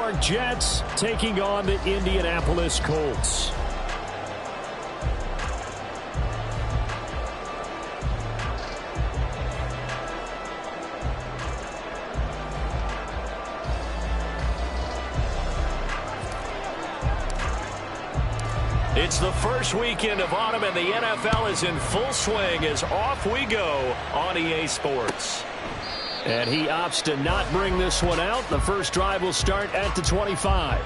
York Jets taking on the Indianapolis Colts. It's the first weekend of autumn, and the NFL is in full swing as off we go on EA Sports. And he opts to not bring this one out. The first drive will start at the 25.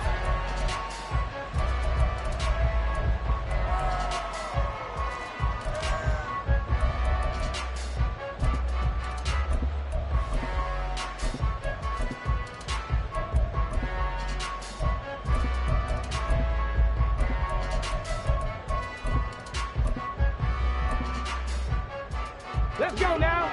Let's go now.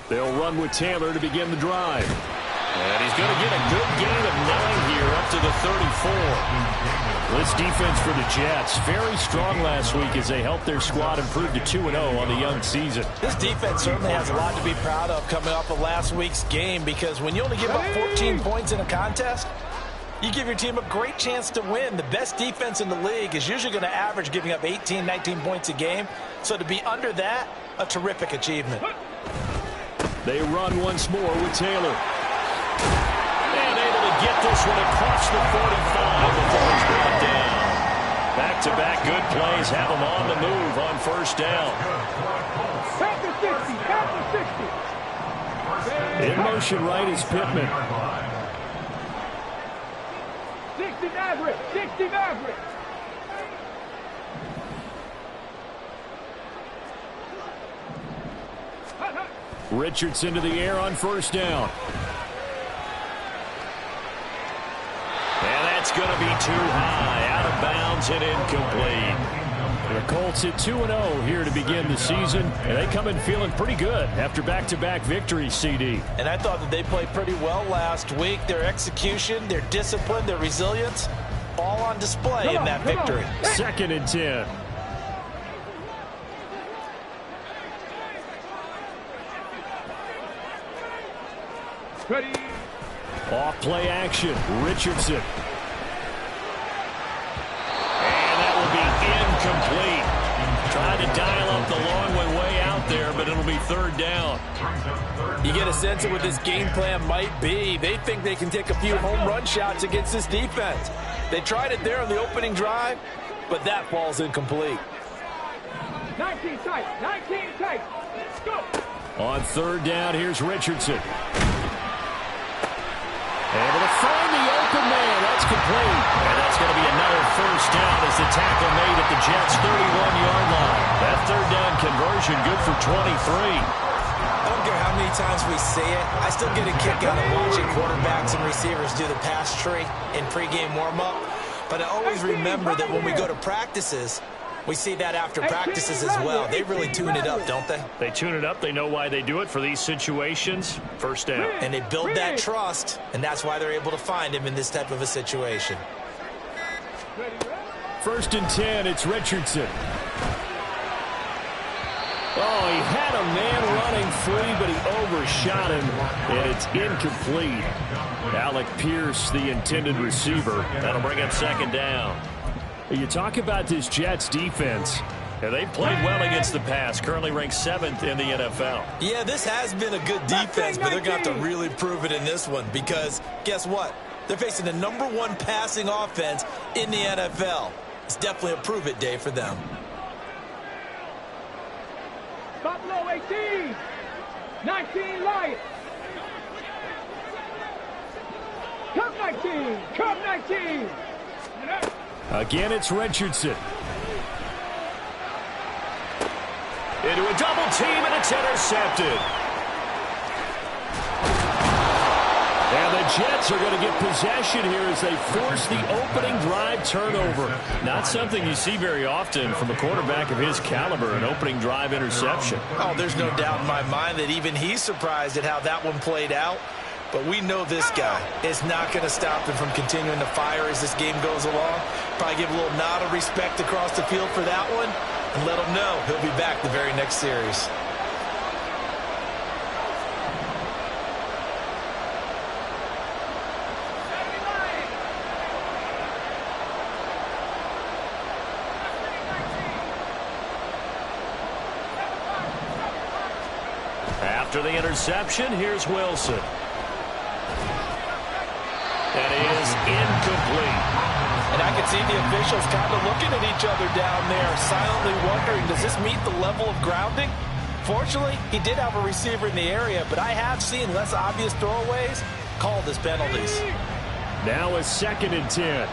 They'll run with Taylor to begin the drive. And he's going to get a good gain of 9 here up to the 34. This defense for the Jets, very strong last week as they helped their squad improve to 2-0 on the young season. This defense certainly has a lot to be proud of coming off of last week's game, because when you only give up 14 points in a contest, you give your team a great chance to win. The best defense in the league is usually going to average giving up 18, 19 points a game. So to be under that, a terrific achievement. They run once more with Taylor. And able to get this one across the 45 before he's brought down. Back-to-back good plays have him on the move on first down. Back to 60, back to 60. In motion right is Pittman. 60 Maverick, 60 Maverick. Richardson to the air on first down. And that's going to be too high, out of bounds and incomplete. The Colts at 2-0 here to begin the season, and they come in feeling pretty good after back-to-back victories, CD. And I thought that they played pretty well last week. Their execution, their discipline, their resilience, all on display in that victory. 2nd and 10. Ready. Off play action, Richardson. And that will be incomplete. Trying to dial up the long way out there, but it'll be 3rd down. You get a sense of what this game plan might be. They think they can take a few home run shots against this defense. They tried it there on the opening drive, but that falls incomplete. 19 tight, 19 tight. Let's go. On 3rd down, here's Richardson. Able to find the open man. That's complete. And that's going to be another first down as the tackle made at the Jets' 31-yard line. That 3rd down conversion good for 23. I don't care how many times we see it. I still get a kick out of watching quarterbacks and receivers do the pass tree in pregame warm-up. But I always remember that when we go to practices, we see that after practices as well. They really tune it up, don't they? They tune it up. They know why they do it for these situations. First down. And they build that trust, and that's why they're able to find him in this type of a situation. 1st and 10, it's Richardson. Oh, he had a man running free, but he overshot him, and it's incomplete. Alec Pierce, the intended receiver. That'll bring up 2nd down. You talk about this Jets defense, and they've played well against the pass, currently ranked 7th in the NFL. Yeah, this has been a good defense, but they're going to have to really prove it in this one, because guess what? They're facing the #1 passing offense in the NFL. It's definitely a prove-it day for them. Buffalo 18, 19 Lions. Come 19, come 19. Again, it's Richardson. Into a double team, and it's intercepted. And the Jets are going to get possession here as they force the opening drive turnover. Not something you see very often from a quarterback of his caliber, an opening drive interception. Oh, there's no doubt in my mind that even he's surprised at how that one played out. But we know this guy is not going to stop him from continuing to fire as this game goes along. Probably give a little nod of respect across the field for that one and let him know he'll be back the very next series. After the interception, here's Wilson. That is incomplete. And I can see the officials kind of looking at each other down there, silently wondering, does this meet the level of grounding? Fortunately, he did have a receiver in the area, but I have seen less obvious throwaways called as penalties. Now a 2nd and 10.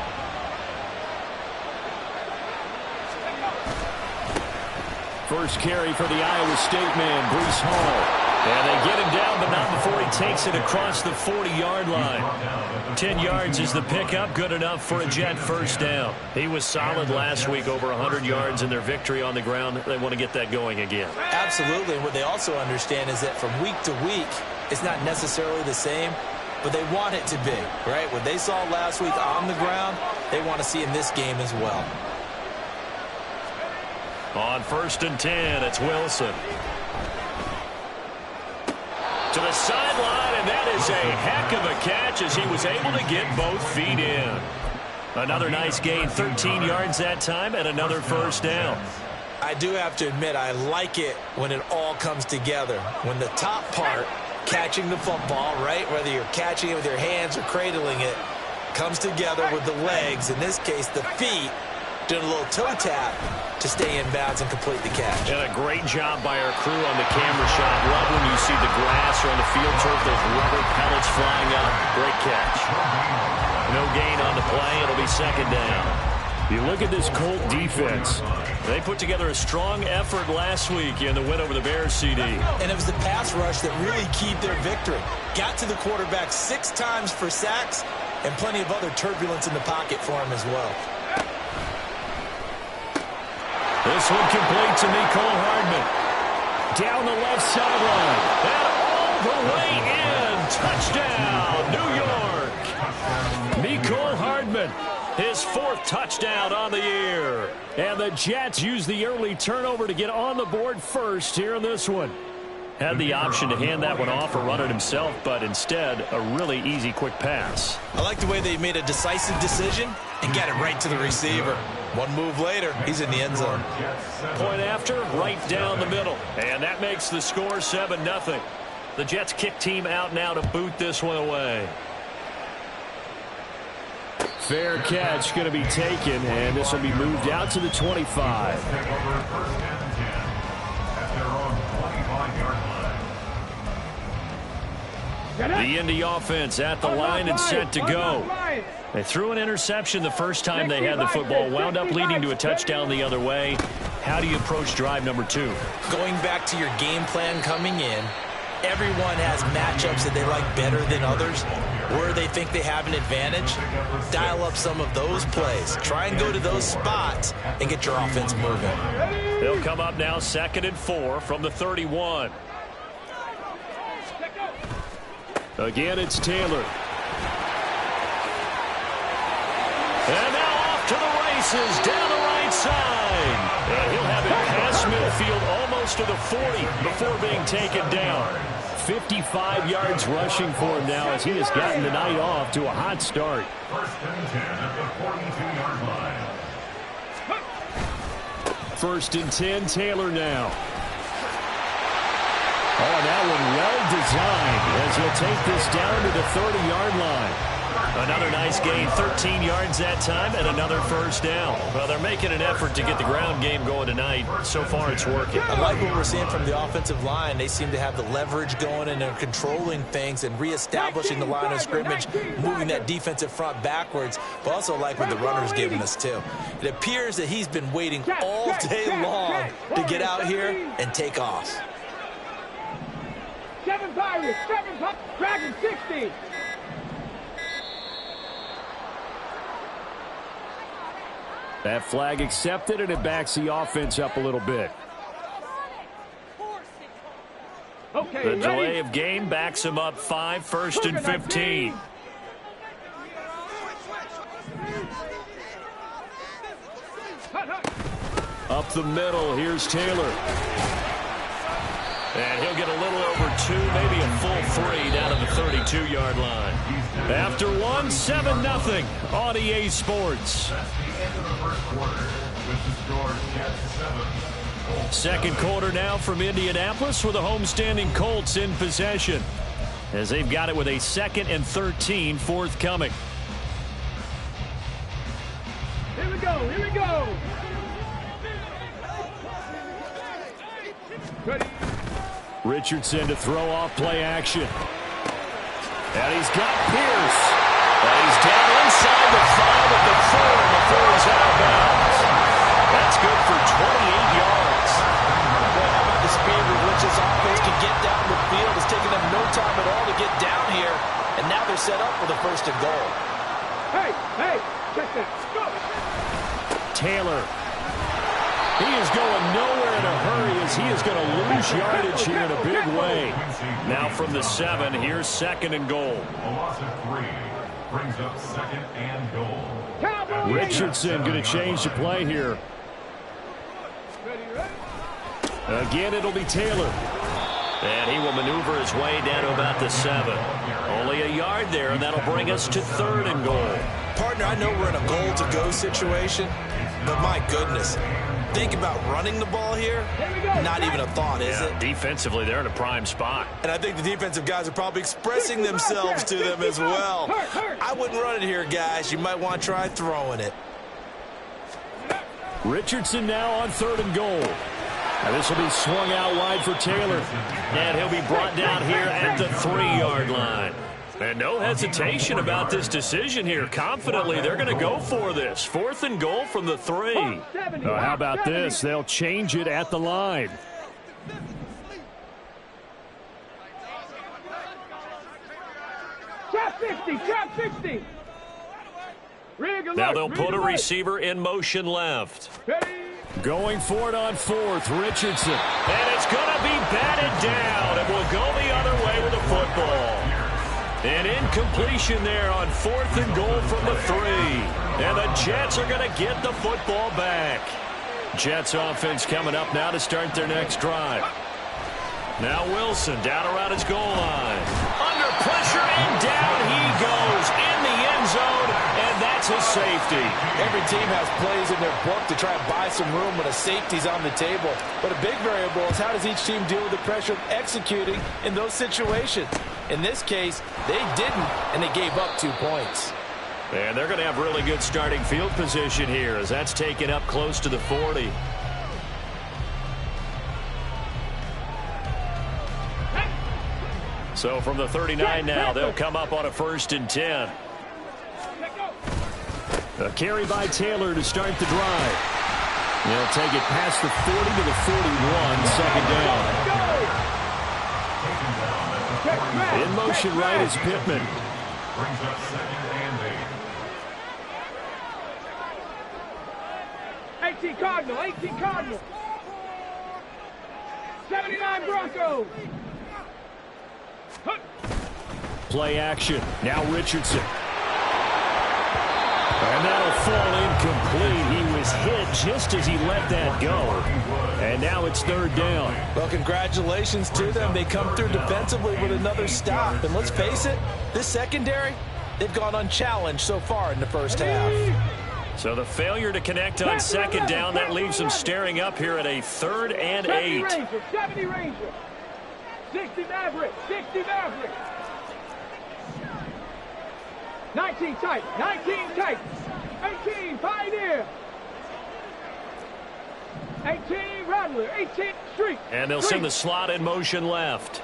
First carry for the Iowa State man, Breece Hall. And they get him down, but not before he takes it across the 40-yard line. 10 yards is the pickup, good enough for a Jet first down. He was solid last week, over 100 yards in their victory on the ground. They want to get that going again. Absolutely. And what they also understand is that from week to week, it's not necessarily the same, but they want it to be, right? What they saw last week on the ground, they want to see in this game as well. On 1st and 10, it's Wilson. To the sideline, and that is a heck of a catch as he was able to get both feet in. Another nice gain, 13 yards that time, and another first down. I do have to admit, I like it when it all comes together. When the top part, catching the football, right, whether you're catching it with your hands or cradling it, comes together with the legs, in this case the feet, doing a little toe tap to stay in bounds and complete the catch. And a great job by our crew on the camera shot. Love when you see the grass or on the field turf, those rubber pellets flying up. Great catch. No gain on the play. It'll be 2nd down. You look at this Colt defense. They put together a strong effort last week in the win over the Bears, CD. And it was the pass rush that really keyed their victory. Got to the quarterback 6 times for sacks and plenty of other turbulence in the pocket for him as well. This one complete to Mecole Hardman. Down the left sideline. And all the way in. Touchdown, New York. Mecole Hardman, his 4th touchdown on the year. And the Jets use the early turnover to get on the board first here in this one. Had the option to hand that one off or run it himself, but instead, a really easy, quick pass. I like the way they made a decisive decision and got it right to the receiver. One move later, he's in the end zone. Point after, right down the middle. And that makes the score 7-0. The Jets kick team out now to boot this one away. Fair catch going to be taken, and this will be moved out to the 25. The Indy offense at the line and set to go. They threw an interception the first time they had the football, wound up leading to a touchdown the other way. How do you approach drive number 2? Going back to your game plan coming in, everyone has matchups that they like better than others, where they think they have an advantage. Dial up some of those plays. Try and go to those spots and get your offense moving. They'll come up now 2nd and 4 from the 31. Again, it's Taylor. And now off to the races down the right side. And he'll have it past midfield almost to the 40 before being taken down. 55 yards rushing for him now as he has gotten the night off to a hot start. 1st and 10 at the 42-yard line. 1st and 10, Taylor now. Oh, that one well designed as he'll take this down to the 30-yard line. Another nice gain, 13 yards that time, and another first down. Well, they're making an effort to get the ground game going tonight. So far, it's working. I like what we're seeing from the offensive line. They seem to have the leverage going, and they're controlling things and reestablishing the line of scrimmage, moving that defensive front backwards, but also like what the runner's giving us, too. It appears that he's been waiting all day long to get out here and take off. 7 Pirates, 7 Dragon 60. That flag accepted, and it backs the offense up a little bit. Okay, the delay of game backs him up 5, 1st and 15. Up the middle, here's Taylor. And he'll get a little over 2, maybe a full 3 down to the 32-yard line. After 1, 7-0 on EA Sports. That's the end of the first quarter. With the score, Jets 7, Second quarter now from Indianapolis with the homestanding Colts in possession, as they've got it with a 2nd and 13 forthcoming. Here we go, here we go. Richardson to throw off play action. And he's got Pierce. And he's down inside the 5 at the 4 before he's out of bounds. That's good for 28 yards. Boy, how about the speed with which this offense can get down the field? It's taken them no time at all to get down here. And now they're set up for the 1st and goal. Hey, check that. Go. Taylor. He is going nowhere in a hurry as he is going to lose yardage here in a big way. Now from the 7, here's 2nd and goal. A loss of 3 brings up 2nd and goal. Richardson going to change the play here. Again, it'll be Taylor. And he will maneuver his way down to about the 7. Only a yard there, and that'll bring us to 3rd and goal. Partner, I know we're in a goal-to-go situation, but my goodness, think about running the ball here. Not even a thought, is it? Defensively, they're in a prime spot. And I think the defensive guys are probably expressing themselves to them as well. I wouldn't run it here, guys. You might want to try throwing it. Richardson now on 3rd and goal. Now this will be swung out wide for Taylor. And he'll be brought down here at the 3-yard line. And no hesitation about this decision here. Confidently, they're going to go for this. 4th and goal from the 3. How about this? They'll change it at the line. Trap 60. Now they'll put a receiver in motion left. Going for it on 4th, Richardson. And it's going to be batted down, and we'll go the other way with the football. An incompletion there on 4th and goal from the 3. And the Jets are going to get the football back. Jets offense coming up now to start their next drive. Now Wilson down around his goal line. Under pressure, and down he goes in the end zone, and that's a safety. Every team has plays in their book to try and buy some room when a safety's on the table. But a big variable is how does each team deal with the pressure of executing in those situations. In this case, they didn't, and they gave up 2 points. And they're going to have really good starting field position here as that's taken up close to the 40. So from the 39 now, they'll come up on a 1st and 10. A carry by Taylor to start the drive. They'll take it past the 40 to the 41, 2nd down. In motion right is Pittman. Brings up 2nd and 8. 18 Cardinal. 79 Broncos. Play action. Now Richardson. And that'll fall incomplete. He was hit just as he let that go. And now it's 3rd down. Well, congratulations to them. They come through defensively with another stop. And let's face it, this secondary, they've gone unchallenged so far in the first half. So the failure to connect on 2nd down, that leaves them staring up here at a 3rd and 8. 70 Ranger. 60 Maverick. 19 tight. 18 Pioneer. 18 Rattler. 18 Street. And they'll send the slot in motion left.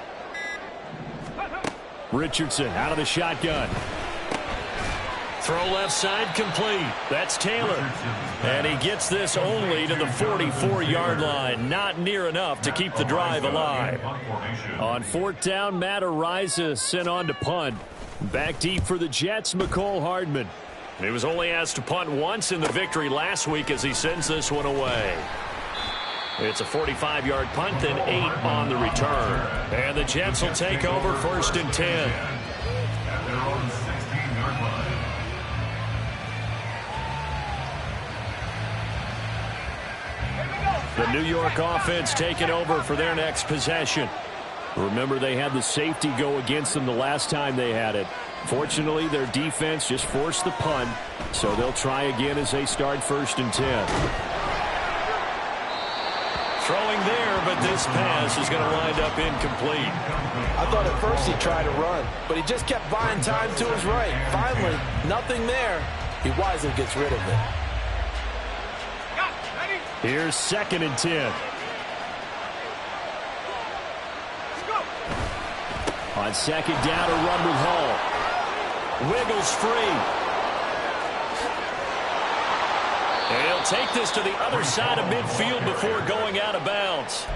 Richardson out of the shotgun. Throw left side complete. That's Taylor. And he gets this only to the 44-yard line. Not near enough to keep the drive alive. On 4th down, Matt Ariza sent on to punt. Back deep for the Jets, McCole Hardman. He was only asked to punt once in the victory last week as he sends this one away. It's a 45-yard punt, then 8 on the return. And the Jets will take over 1st and 10. At their own 16-yard line. The New York offense taking over for their next possession. Remember, they had the safety go against them the last time they had it. Fortunately, their defense just forced the punt, so they'll try again as they start 1st and 10. Throw that this pass is going to wind up incomplete. I thought at first he tried to run, but he just kept buying time to his right. Finally, nothing there. He wisely gets rid of it. Here's 2nd and 10. On 2nd down, a run with Hall. Wiggles free. And he'll take this to the other side of midfield before going out of bounds.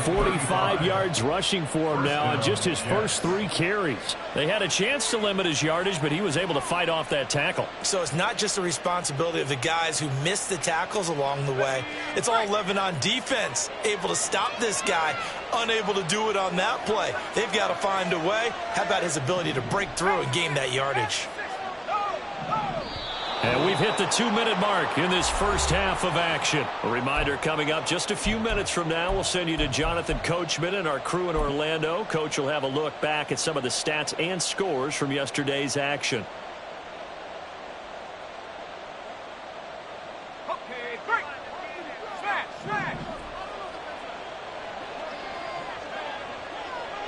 45 yards rushing for him now on just his first 3 carries. They had a chance to limit his yardage, but he was able to fight off that tackle. So it's not just the responsibility of the guys who missed the tackles along the way. It's all 11 on defense, able to stop this guy, unable to do it on that play. They've got to find a way. How about his ability to break through and gain that yardage? And we've hit the 2-minute mark in this first half of action. A reminder coming up just a few minutes from now. We'll send you to Jonathan Coachman and our crew in Orlando. Coach will have a look back at some of the stats and scores from yesterday's action. Okay, break. Smash, smash.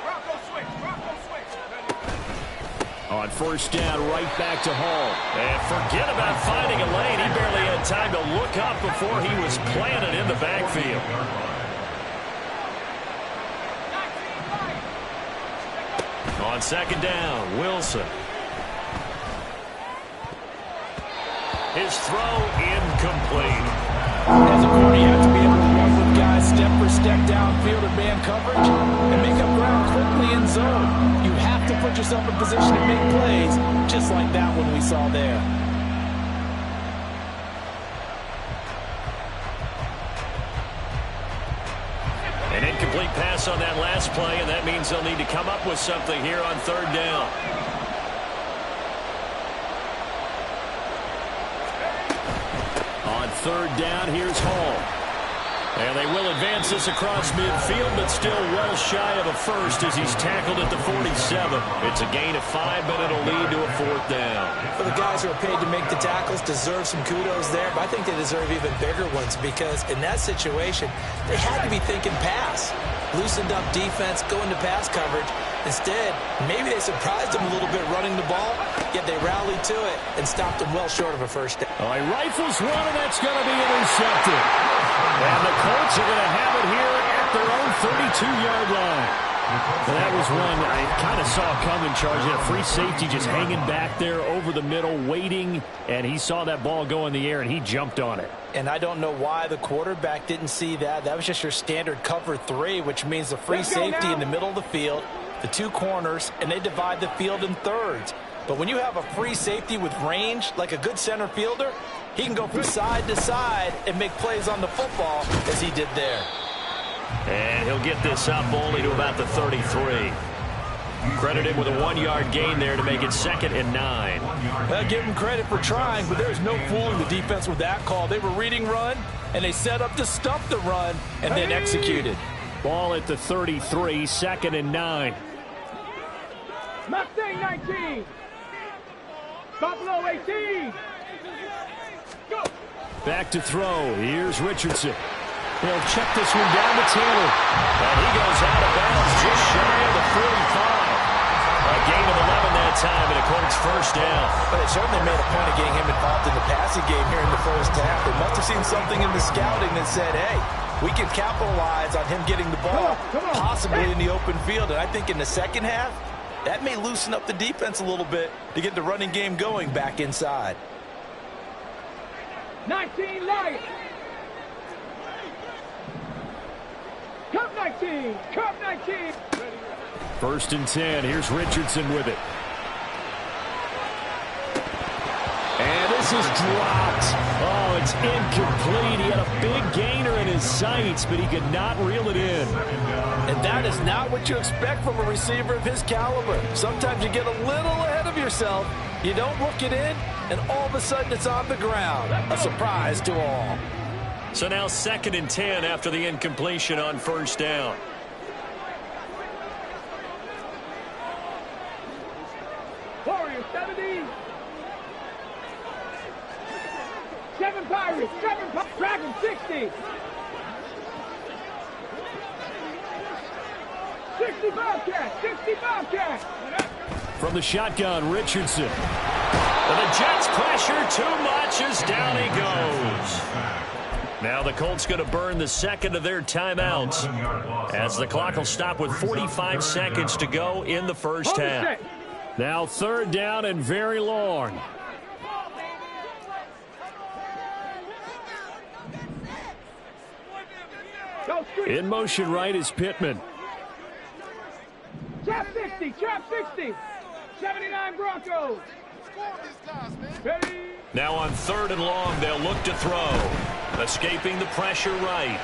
Bronco switch. On 1st down, right back to Hall. And forget about finding a lane. He barely had time to look up before he was planted in the backfield. On 2nd down, Wilson. His throw incomplete. As a corner, you have to be able to run with guys step for step downfield and man coverage and make up ground quickly in zone. You have to put yourself in position to make plays, just like that one we saw there. An incomplete pass on that last play, and that means they'll need to come up with something here on 3rd down. On 3rd down, here's Hall. And they will advance this across midfield, but still well shy of a first as he's tackled at the 47. It's a gain of 5, but it'll lead to a 4th down. For the guys who are paid to make the tackles, deserve some kudos there, but I think they deserve even bigger ones because in that situation, they had to be thinking pass. Loosened up defense, going to pass coverage. Instead, maybe they surprised him a little bit running the ball, yet they rallied to it and stopped him well short of a first down. He rifles one, and that's going to be intercepted. And the Colts are going to have it here at their own 32-yard line. Well, that was one I kind of saw coming, Charles. You had a free safety just hanging back there over the middle, waiting, and he saw that ball go in the air, and he jumped on it. And I don't know why the quarterback didn't see that. That was just your standard cover 3, which means the free safety in the middle of the field, the 2 corners, and they divide the field in thirds. But when you have a free safety with range, like a good center fielder, he can go from side to side and make plays on the football as he did there. And he'll get this up only to about the 33. Credited with a 1-yard gain there to make it 2nd and 9. Well, give him credit for trying, but there's no fooling the defense with that call. They were reading run, and they set up to stop the run and then executed. Ball at the 33, 2nd and 9. Mustang 19. Buffalo 18. Go. Back to throw. Here's Richardson. He'll check this one down to Taylor. And he goes out of bounds just shy of the 45. A gain of 11 that time, and a Colts first down. But they certainly made a point of getting him involved in the passing game here in the first half. They must have seen something in the scouting that said, hey, we can capitalize on him getting the ball, possibly in the open field. And I think in the second half, that may loosen up the defense a little bit to get the running game going back inside. 19 Lions. Cup 19. Cup 19. 1st and 10. Here's Richardson with it. And this is dropped. Oh, it's incomplete. He had a big gainer in his sights, but he could not reel it in. And that is not what you expect from a receiver of his caliber. Sometimes you get a little ahead of yourself, you don't look it in, and all of a sudden it's on the ground. A surprise to all. So now 2nd and 10 after the incompletion on 1st down. Warriors 70. 7 Pirates. 7 Dragons 60. 60 Bobcat, 60 Bobcat. From the shotgun, Richardson. And the Jets pressure too much as down he goes. Now the Colts going to burn the second of their timeouts as the clock will stop with 45 seconds to go in the first half. Now third down and very long. In motion right is Pittman. Trap 60, trap 60. 79 Broncos. Ready? Now on third and long, they'll look to throw. Escaping the pressure right.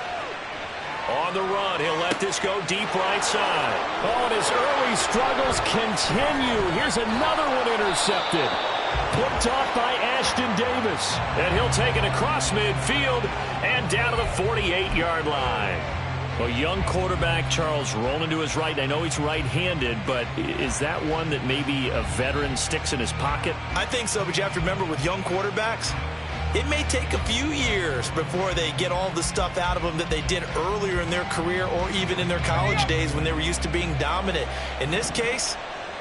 On the run, he'll let this go deep right side. Oh, and his early struggles continue. Here's another one intercepted. Picked off by Ashton Davis. And he'll take it across midfield and down to the 48-yard line. Well, young quarterback Charles rolling to his right. I know he's right-handed, but is that one that maybe a veteran sticks in his pocket? I think so, but you have to remember with young quarterbacks, it may take a few years before they get all the stuff out of them that they did earlier in their career or even in their college days when they were used to being dominant. In this case,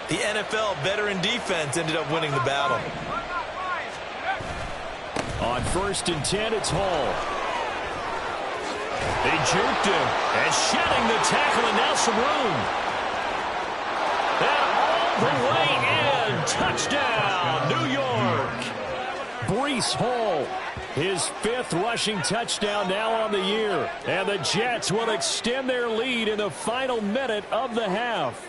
the NFL veteran defense ended up winning the battle. On 1st and 10, it's Hall. They juked him and shedding the tackle, and now some room. And all the way in. Touchdown, New York. Breece Hall, his 5th rushing touchdown now on the year. And the Jets will extend their lead in the final minute of the half.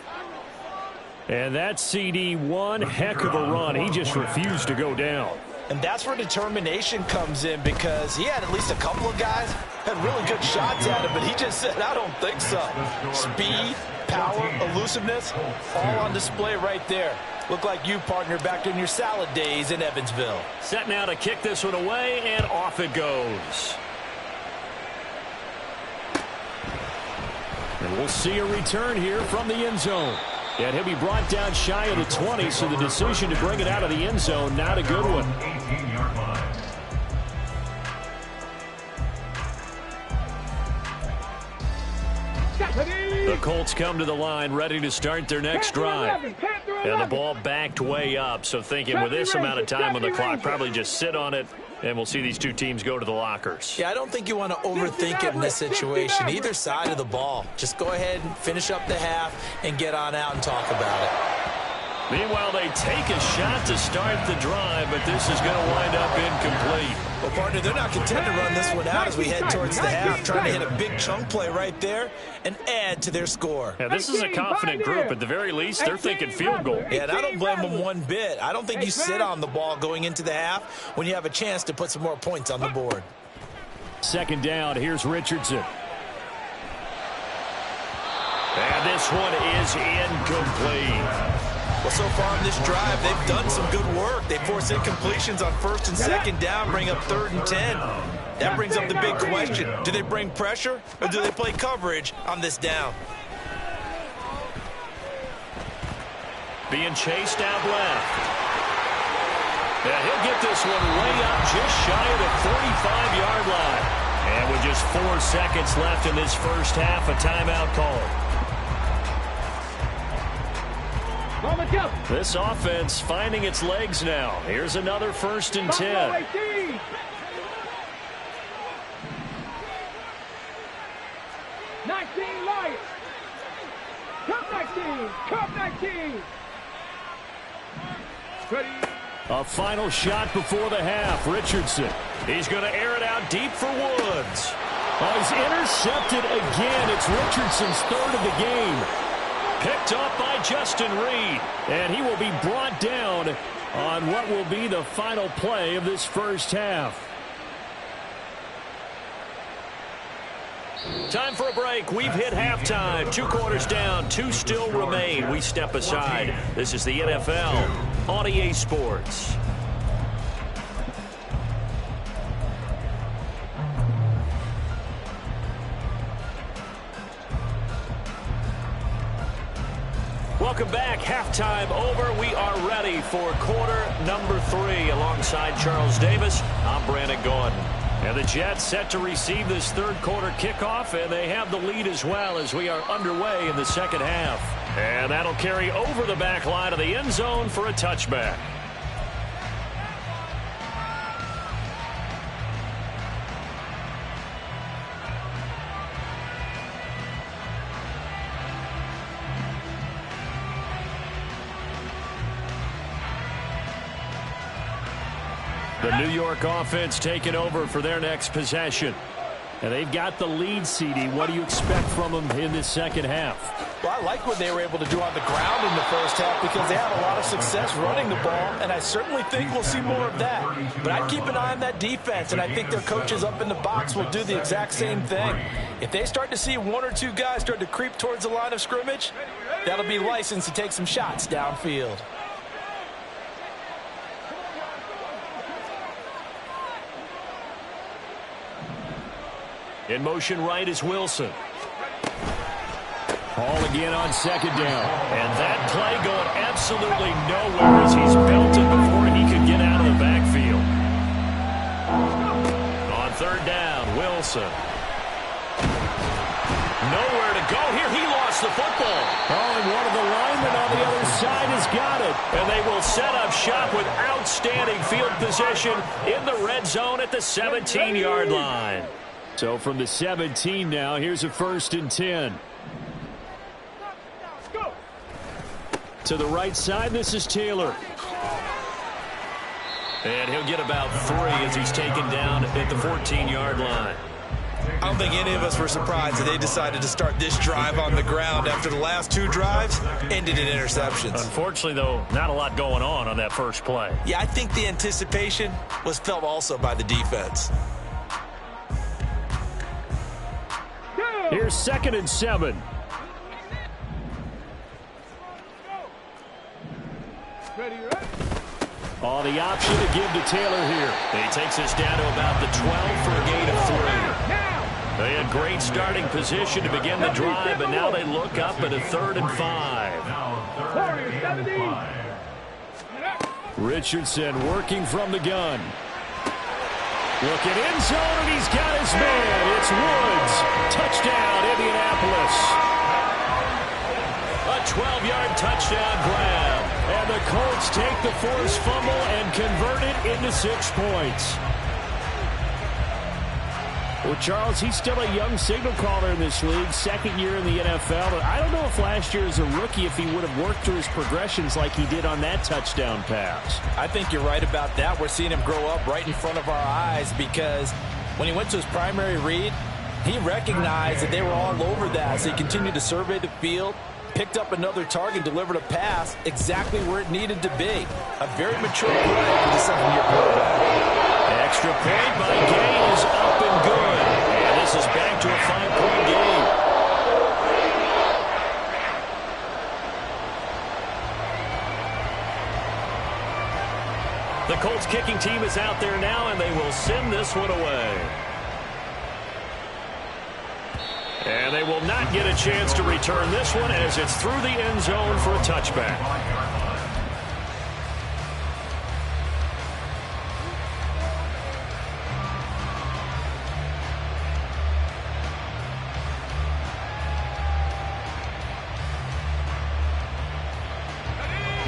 And that CD, one heck of a run. He just refused to go down. And that's where determination comes in, because he had at least a couple of guys had really good shots at him, but he just said, I don't think so. Speed, power, elusiveness, all on display right there. Look like you, partner, back in your salad days in Evansville. Set now to kick this one away, and off it goes. And we'll see a return here from the end zone. And he'll be brought down shy of the 20, so the decision to bring it out of the end zone, not a good one. 18-yard line. The Colts come to the line ready to start their next drive. And the ball backed way up, so thinking with this amount of time on the clock, probably just sit on it, and we'll see these two teams go to the lockers. Yeah, I don't think you want to overthink it in this situation. Either side of the ball. Just go ahead and finish up the half and get on out and talk about it. Meanwhile, they take a shot to start the drive, but this is going to wind up incomplete. Well, partner, they're not content to run this one out as we head towards the half, trying to hit a big chunk play right there and add to their score. Yeah, this is a confident group. At the very least, they're thinking field goal. Yeah, and I don't blame them one bit. I don't think you sit on the ball going into the half when you have a chance to put some more points on the board. Second down, here's Richardson. And this one is incomplete. Well, so far in this drive, they've done some good work. They force incompletions on 1st and 2nd down, bring up 3rd and 10. That brings up the big question. Do they bring pressure or do they play coverage on this down? Being chased out left. Yeah, he'll get this one way up just shy of the 45-yard line. And with just 4 seconds left in this first half, a timeout call. This offense finding its legs now. Here's another 1st and 10. 19 Lions. Cup 19. Cup 19. Ready. A final shot before the half. Richardson. He's going to air it out deep for Woods. Oh, he's intercepted again. It's Richardson's 3rd of the game. Picked up by Justin Reed, and he will be brought down on what will be the final play of this first half. Time for a break. We've hit halftime. 2 quarters down, 2 still remain. We step aside. This is the NFL on EA Sports. Welcome back. Halftime over. We are ready for quarter number 3. Alongside Charles Davis, I'm Brandon Gordon. And the Jets set to receive this third quarter kickoff, and they have the lead as well as we are underway in the second half. And that'll carry over the back line of the end zone for a touchback. The New York offense taking over for their next possession. And they've got the lead, CD. What do you expect from them in this second half? Well, I like what they were able to do on the ground in the first half because they had a lot of success running the ball, and I certainly think we'll see more of that. But I'd keep an eye on that defense, and I think their coaches up in the box will do the exact same thing. If they start to see one or two guys start to creep towards the line of scrimmage, that'll be licensed to take some shots downfield. In motion right is Wilson. Ball again on second down. And that play going absolutely nowhere as he's belted before he could get out of the backfield. On third down, Wilson. Nowhere to go here. He lost the football. Oh, and one of the linemen on the other side has got it. And they will set up shop with outstanding field position in the red zone at the 17-yard line. So from the 17 now, here's a 1st and 10. To the right side, this is Taylor. And he'll get about 3 as he's taken down at the 14-yard line. I don't think any of us were surprised that they decided to start this drive on the ground after the last 2 drives ended in interceptions. Unfortunately, though, not a lot going on that first play. Yeah, I think the anticipation was felt also by the defense. Here's 2nd and 7. Oh, the option to give to Taylor here. He takes us down to about the 12 for a gain of 3. They had great starting position to begin the drive, but now they look up at a 3rd and 5. Richardson working from the gun. Looking end zone, and he's got his man. It's Woods. Touchdown, Indianapolis. A 12-yard touchdown grab. And the Colts take the forced fumble and convert it into 6 points. Well, Charles, he's still a young signal caller in this league, 2nd year in the NFL. But I don't know if last year as a rookie if he would have worked through his progressions like he did on that touchdown pass. I think you're right about that. We're seeing him grow up right in front of our eyes because when he went to his primary read, he recognized that they were all over that. So he continued to survey the field, picked up another target, delivered a pass exactly where it needed to be. A very mature play for the 2nd-year quarterback. Extra point by Gay is up and good. And this is back to a 5-point game. The Colts kicking team is out there now, and they will send this one away. And they will not get a chance to return this one as it's through the end zone for a touchback.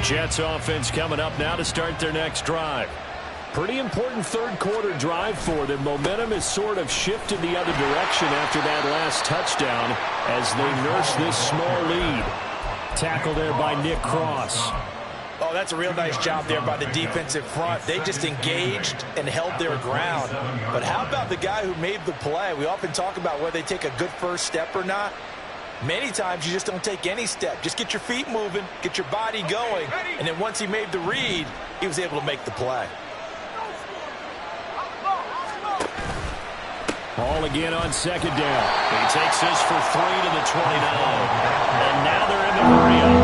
Jets offense coming up now to start their next drive. Pretty important third quarter drive for them. Momentum has sort of shifted the other direction after that last touchdown as they nurse this small lead. Tackle there by Nick Cross. Oh, that's a real nice job there by the defensive front. They just engaged and held their ground. But how about the guy who made the play? We often talk about whether they take a good first step or not. Many times you just don't take any step. Just get your feet moving, get your body going, and then once he made the read, he was able to make the play. Ball again on 2nd down. He takes this for 3 to the 29. And now they're in the hurry-up.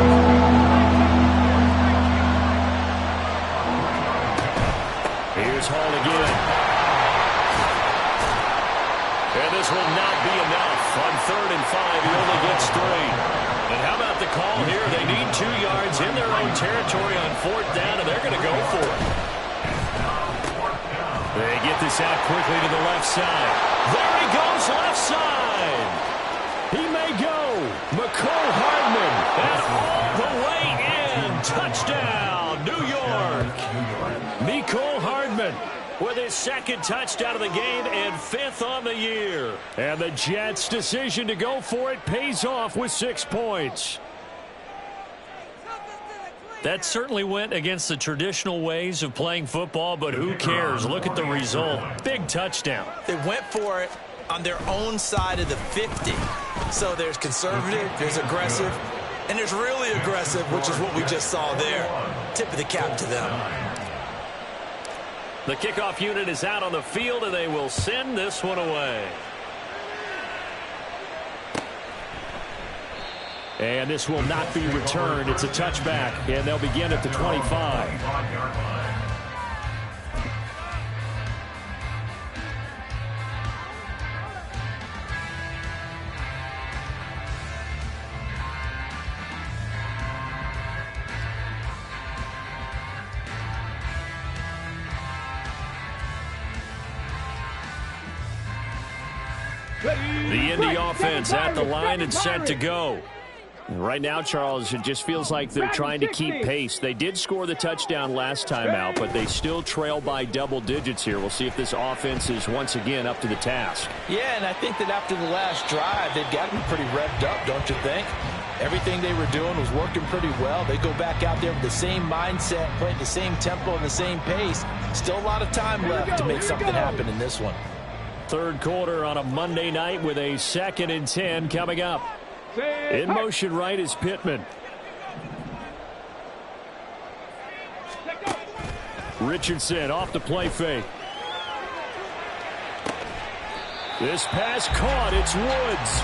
Here's Hall again. And this will not be enough. On 3rd and 5, he only gets 3. And how about the call here? They need 2 yards in their own territory on 4th down, and they're going to go for it. They get this out quickly to the left side. There he goes, left side. He may go. McCole Hardman, and all the way in. Touchdown, New York. McCole Hardman with his second touchdown of the game and 5th on the year. And the Jets' decision to go for it pays off with 6 points. That certainly went against the traditional ways of playing football, but who cares? Look at the result. Big touchdown. They went for it on their own side of the 50. So there's conservative, there's aggressive, and there's really aggressive, which is what we just saw there. Tip of the cap to them. The kickoff unit is out on the field, and they will send this one away. And this will not be returned. It's a touchback, and they'll begin at the 25. The Indy offense at the line and set to go. Right now, Charles, it just feels like they're trying to keep pace. They did score the touchdown last time out, but they still trail by double digits here. We'll see if this offense is once again up to the task. Yeah, and I think that after the last drive, they've got to be pretty revved up, don't you think? Everything they were doing was working pretty well. They go back out there with the same mindset, playing the same tempo and the same pace. Still a lot of time left to make something happen in this one. Third quarter on a Monday night with a 2nd and 10 coming up. In motion right is Pittman. Richardson off the play fake. This pass caught. It's Woods.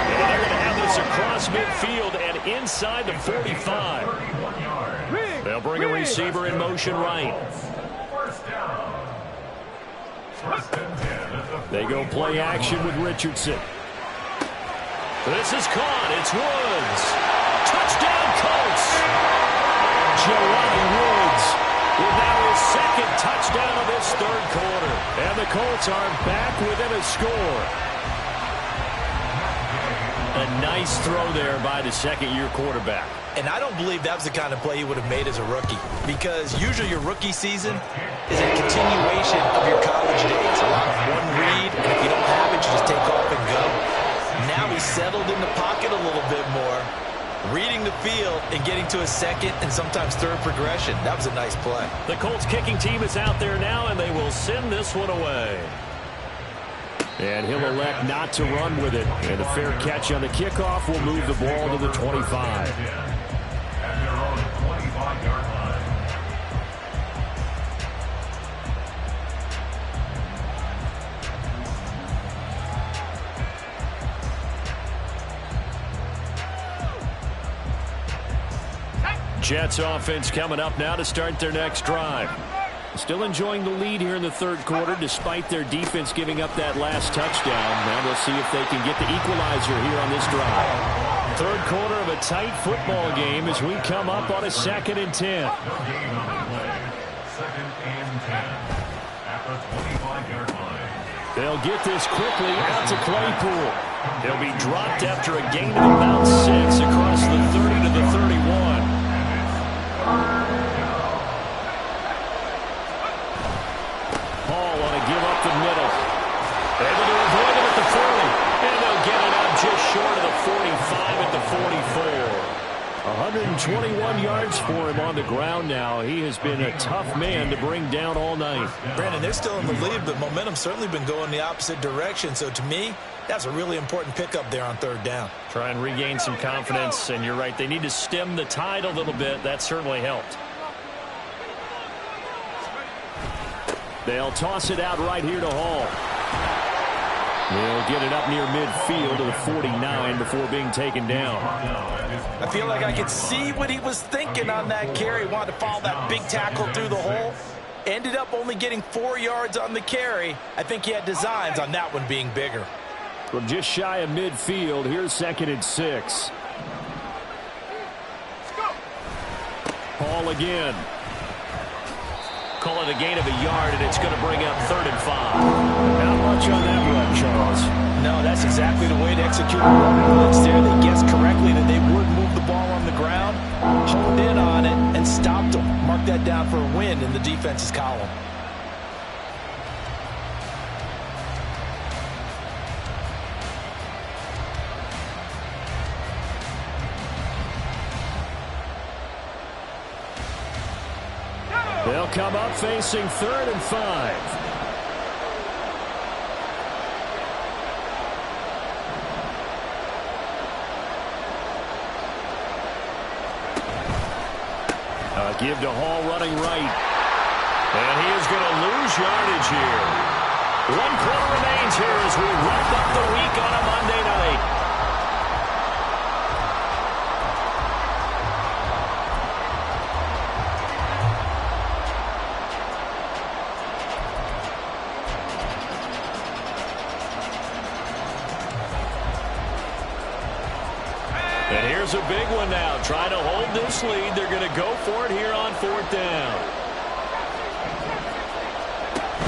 And they're going to have this across midfield and inside the 45. They'll bring a receiver in motion right. They go play action with Richardson. This is caught. It's Woods. Touchdown, Colts. Jelani Woods with now his 2nd touchdown of this 3rd quarter. And the Colts are back within a score. A nice throw there by the 2nd-year quarterback. And I don't believe that was the kind of play he would have made as a rookie, because usually your rookie season is a continuation of your college days. A lot of one read, and if you don't have it, you just take off and go. Now he's settled in the pocket a little bit more, reading the field and getting to a 2nd and sometimes 3rd progression. That was a nice play. The Colts kicking team is out there now, and they will send this one away. And he'll elect not to run with it. And a fair catch on the kickoff will move the ball to the 25. Jets offense coming up now to start their next drive. Still enjoying the lead here in the 3rd quarter despite their defense giving up that last touchdown. Now they'll see if they can get the equalizer here on this drive. 3rd quarter of a tight football game as we come up on a 2nd and 10. They'll get this quickly out to Claypool. He'll be dropped after a gain of about 6 across the 30 to the 31. Paul on a give up the middle. Able to avoid it at the 40. And they'll get it out just short of the 45 at the 44. 121 yards for him on the ground now. He has been a tough man to bring down all night. Brandon, they're still in the lead, but momentum's certainly been going the opposite direction. So to me, that's a really important pickup there on 3rd down. Try and regain some confidence, and you're right. They need to stem the tide a little bit. That certainly helped. They'll toss it out right here to Hall. They'll get it up near midfield to the 49 before being taken down. I feel like I could see what he was thinking on that carry. Wanted to follow that big tackle through the hole. Ended up only getting 4 yards on the carry. I think he had designs on that one being bigger. From just shy of midfield, here's 2nd and 6. Hall again. call it a gain of a yard, and it's going to bring up 3rd and 5. Not much on that run, Charles. No, that's exactly the way to execute a run blitz there. They guessed correctly that they would move the ball on the ground, honed in on it, and stopped them. Mark that down for a win in the defense's column. They'll come up facing 3rd and 5. Give to Hall running right. And he is going to lose yardage here. 1 quarter remains here as we wrap up the week on a Monday night. And here's a big one now. Trying to hold this lead. They're going to go for it here on 4th down.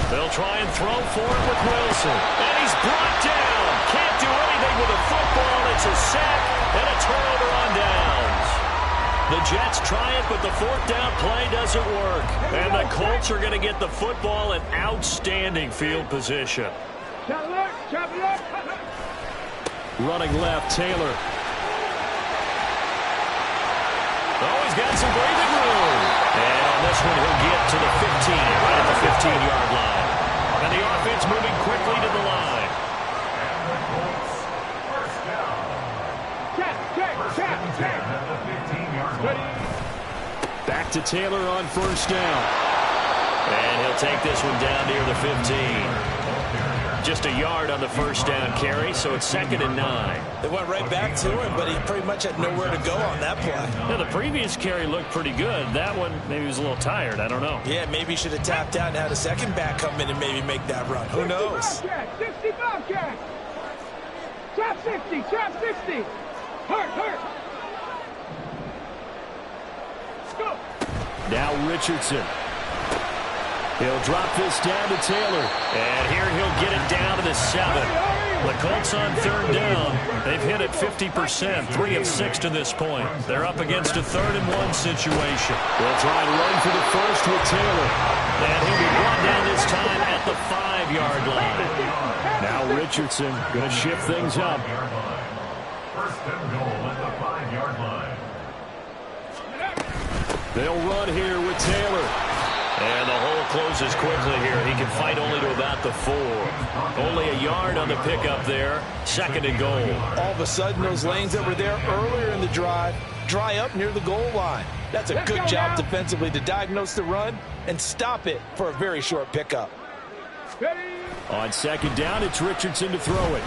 They'll try and throw for it with Wilson. And he's brought down. Can't do anything with the football. It's a sack and a turnover on downs. The Jets try it, but the 4th down play doesn't work. And the Colts are going to get the football in outstanding field position. Running left, Taylor. Oh, he's got some breathing room. And on this one, he'll get to the 15, right at the 15-yard line. And the offense moving quickly to the line. Back to Taylor on 1st down. And he'll take this one down near the 15. Just a yard on the 1st down carry, so it's 2nd and 9. They went right back to him, but he pretty much had nowhere to go on that play. Yeah, the previous carry looked pretty good. That one, maybe he was a little tired. I don't know. Yeah, maybe he should have tapped out and had a second back come in and maybe make that run. Who knows? 60 Bobcat. Trap 60, trap 60. Hurt. Let's go. Now Richardson. He'll drop this down to Taylor. And here he'll get it down to the 7. The Colts on 3rd down. They've hit it 50%, 3 of 6 to this point. They're up against a 3rd and 1 situation. They'll try and run for the first with Taylor. And he'll be brought down this time at the 5-yard line. Now Richardson going to shift things up. 1st and goal at the 5-yard line. They'll run here with Taylor. And the hole closes quickly here. He can fight only to about the 4. Only a yard on the pickup there. 2nd and goal. All of a sudden, those lanes that were there earlier in the drive dry up near the goal line. That's a good job defensively to diagnose the run and stop it for a very short pickup. On 2nd down, it's Richardson to throw it.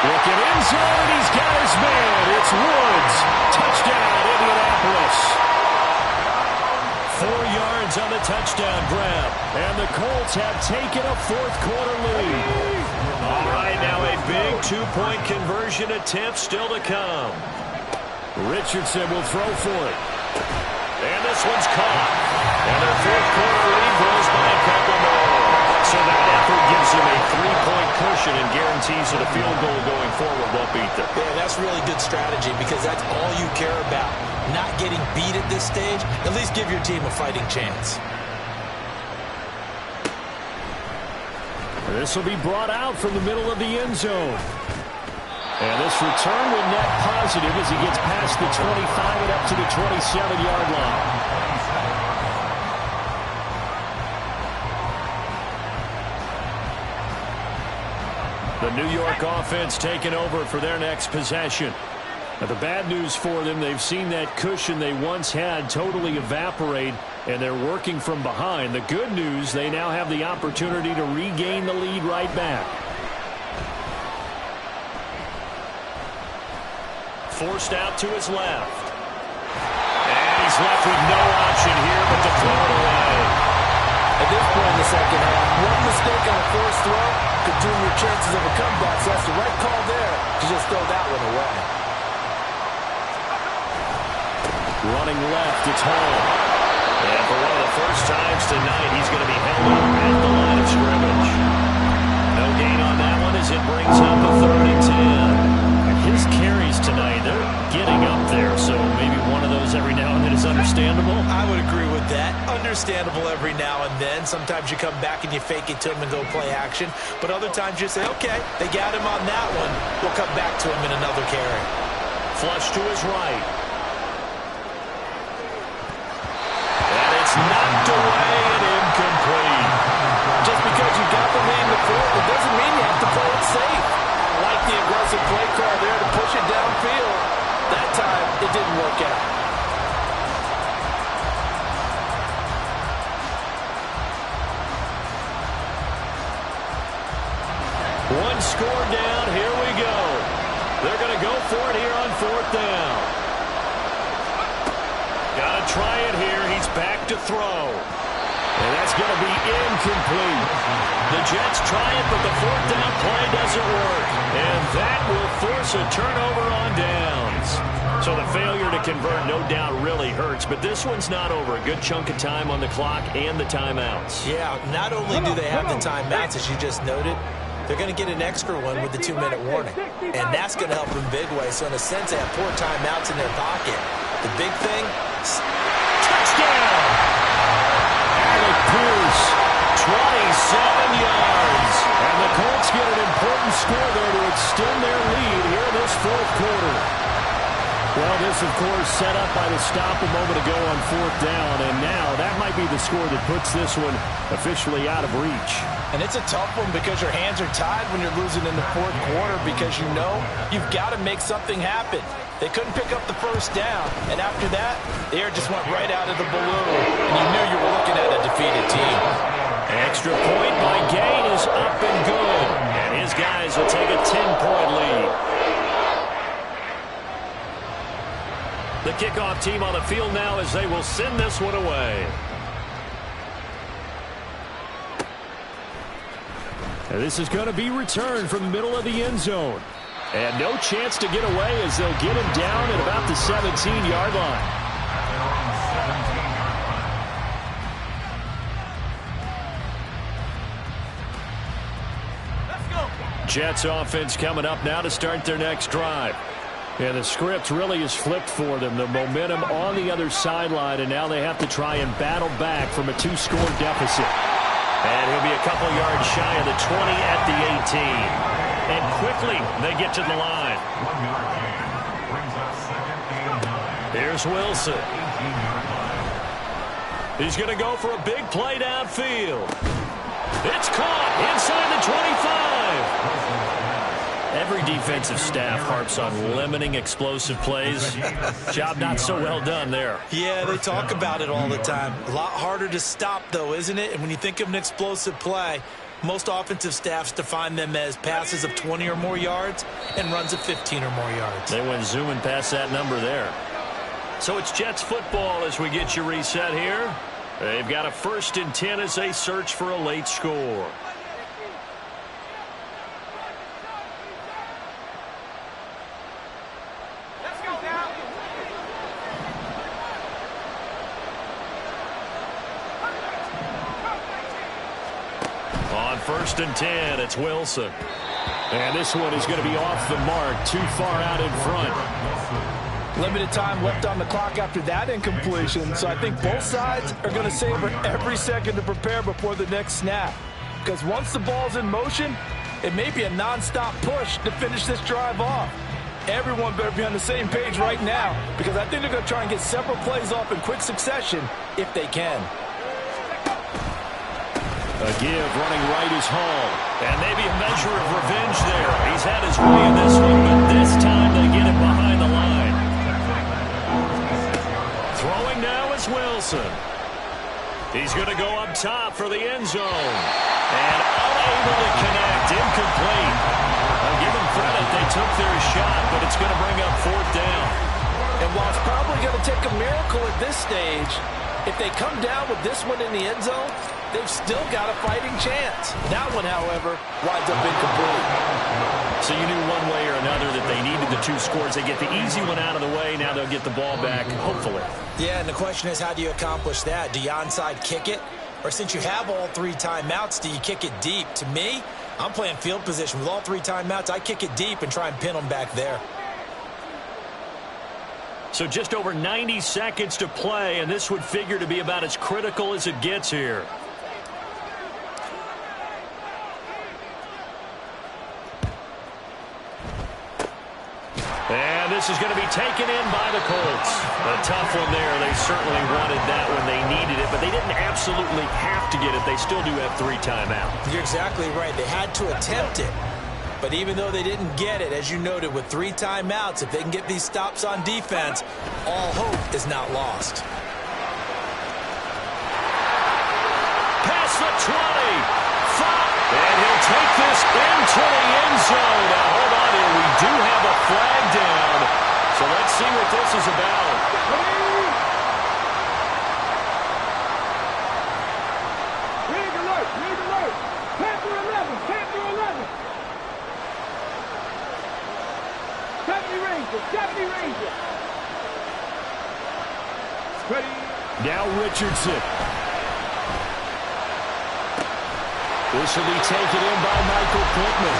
Looking in zone, he's got his man. It's Woods. Touchdown, Indianapolis. 4 yards on the touchdown grab. And the Colts have taken a 4th quarter lead. All right, now a big 2-point conversion attempt still to come. Richardson will throw for it. And this one's caught. And their 4th quarter lead grows by a couple more. So that effort gives them a 3-point cushion and guarantees that a field goal going forward won't beat them. Yeah, that's really good strategy because that's all you care about. Not getting beat at this stage. At least give your team a fighting chance. This will be brought out from the middle of the end zone. And this return will net positive as he gets past the 25 and up to the 27-yard line. The New York offense taking over for their next possession. Now, the bad news for them, they've seen that cushion they once had totally evaporate, and they're working from behind. The good news, they now have the opportunity to regain the lead right back. Forced out to his left. And he's left with no option here but to throw it away. At this point in the second half, one mistake on a forced throw could doom your chances of a comeback. So that's the right call there to just throw that one away. Running left, it's Hall. And for one of the first times tonight, he's going to be held up at the line of scrimmage. No gain on that one as it brings up a 3rd and 10. His carries tonight, they're getting up there, so maybe one of those every now and then is understandable. I would agree with that. Understandable every now and then. Sometimes you come back and you fake it to him and go play action. But other times you say, okay, they got him on that one. We'll come back to him in another carry. Flush to his right. And it's knocked away and incomplete. Just because you got the lead in the fourth, it doesn't mean you have to play it safe. Like the aggressive play call there to push it downfield. That time, it didn't work out. One score down. Here we go. They're going to go for it here on 4th down. Got to try it here. He's back to throw. And that's going to be incomplete. The Jets try it, but the 4th down play doesn't work. And that will force a turnover on downs. So the failure to convert, no doubt, really hurts. But this one's not over. A good chunk of time on the clock and the timeouts. Yeah, not only do they have the timeouts, as you just noted, they're going to get an extra one with the 2-minute warning. And that's going to help them big way. So in a sense, they have 4 timeouts in their pocket. The big thing, touchdown! Pierce, 27 yards. And the Colts get an important score there to extend their lead here in this 4th quarter. Well, this, of course, set up by the stop a moment ago on 4th down. And now that might be the score that puts this one officially out of reach. And it's a tough one because your hands are tied when you're losing in the 4th quarter because you know you've got to make something happen. They couldn't pick up the 1st down, and after that, the air just went right out of the balloon, and you knew you were looking at a defeated team. Extra point by Gain is up and good, and his guys will take a 10-point lead. The kickoff team on the field now as they will send this one away. And this is going to be returned from the middle of the end zone. And no chance to get away as they'll get him down at about the 17-yard line. Jets offense coming up now to start their next drive. And the script really is flipped for them. The momentum on the other sideline, and now they have to try and battle back from a 2-score deficit. And he'll be a couple yards shy of the 20 at the 18. And quickly, they get to the line. Here's Wilson. He's going to go for a big play downfield. It's caught inside the 25. Every defensive staff harps on limiting explosive plays. Job not so well done there. Yeah, they talk about it all the time. A lot harder to stop, though, isn't it? And when you think of an explosive play, most offensive staffs define them as passes of 20 or more yards and runs of 15 or more yards. They went zooming past that number there. So it's Jets football as we get you reset here. They've got a 1st and 10 as they search for a late score. Let's go now. On 1st and 10, it's Wilson. And this one is going to be off the mark, too far out in front. Limited time left on the clock after that incompletion, so I think both sides are going to savor every second to prepare before the next snap. Because once the ball's in motion, it may be a non-stop push to finish this drive off. Everyone better be on the same page right now, because I think they're going to try and get several plays off in quick succession if they can. A give running right is Hall. And maybe a measure of revenge there. He's had his way in this one, but this time they get it behind the line. Throwing now is Wilson. He's going to go up top for the end zone. And unable to connect. Incomplete. I'll give them credit. They took their shot, but it's going to bring up 4th down. And while it's probably going to take a miracle at this stage, If they come down with this one in the end zone, they've still got a fighting chance. That one, however, winds up incomplete. So you knew one way or another that they needed the 2 scores. They get the easy one out of the way. Now they'll get the ball back, hopefully. Yeah, and the question is, how do you accomplish that? Do you onside kick it? Or since you have all 3 timeouts, do you kick it deep? To me, I'm playing field position. With all 3 timeouts, I kick it deep and try and pin them back there. So just over 90 seconds to play, and this would figure to be about as critical as it gets here. And this is going to be taken in by the Colts. A tough one there. They certainly wanted that when they needed it, but they didn't absolutely have to get it. They still do have 3 timeouts. You're exactly right. They had to attempt it. But even though they didn't get it, as you noted, with 3 timeouts, if they can get these stops on defense, all hope is not lost. Past the 20. And he'll take this into the end zone. Now, hold on here. We do have a flag down. So let's see what this is about. Rig alert, rig alert. Panther 11, Panther 11. 70 Rangers, 70 Rangers. Ready. Now Richardson. This will be taken in by Michael Pittman.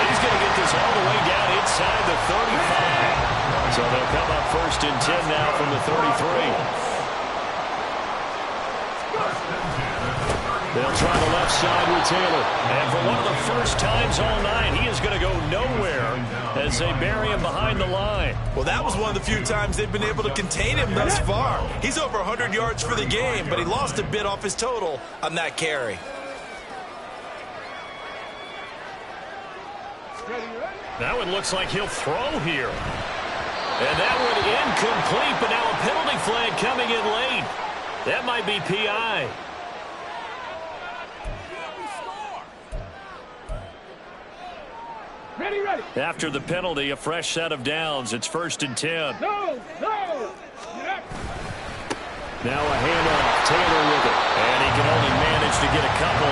He's going to get this all the way down inside the 35. So they'll come up 1st and 10 now from the 33. They'll try the left side with Taylor. And for one of the first times all night, he is going to go nowhere as they bury him behind the line. Well, that was one of the few times they've been able to contain him thus far. He's over 100 yards for the game, but he lost a bit off his total on that carry. That one looks like he'll throw here. And that one incomplete, but now a penalty flag coming in late. That might be PI. Ready, ready. After the penalty, a fresh set of downs. It's 1st and 10. No, no. Yep. Now a handoff. Taylor with it. And he can only manage to get a couple.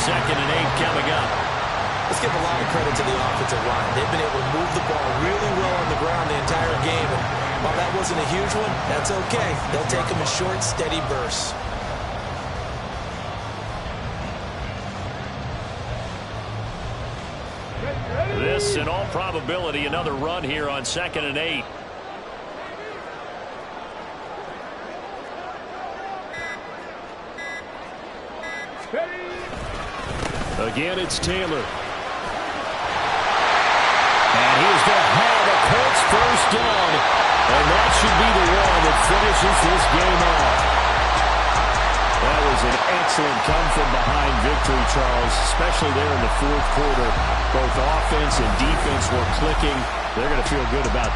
2nd and 8 coming up. Let's give a lot of credit to the offensive line. They've been able to move the ball really well on the ground the entire game. And while that wasn't a huge one, that's okay. They'll take them in short, steady bursts. This, in all probability, another run here on 2nd and 8. Again, it's Taylor. And he is going to have a Colts 1st down. And that should be the one that finishes this game off. That was an excellent come-from-behind victory, Charles, especially there in the 4th quarter. Both offense and defense were clicking. They're going to feel good about that.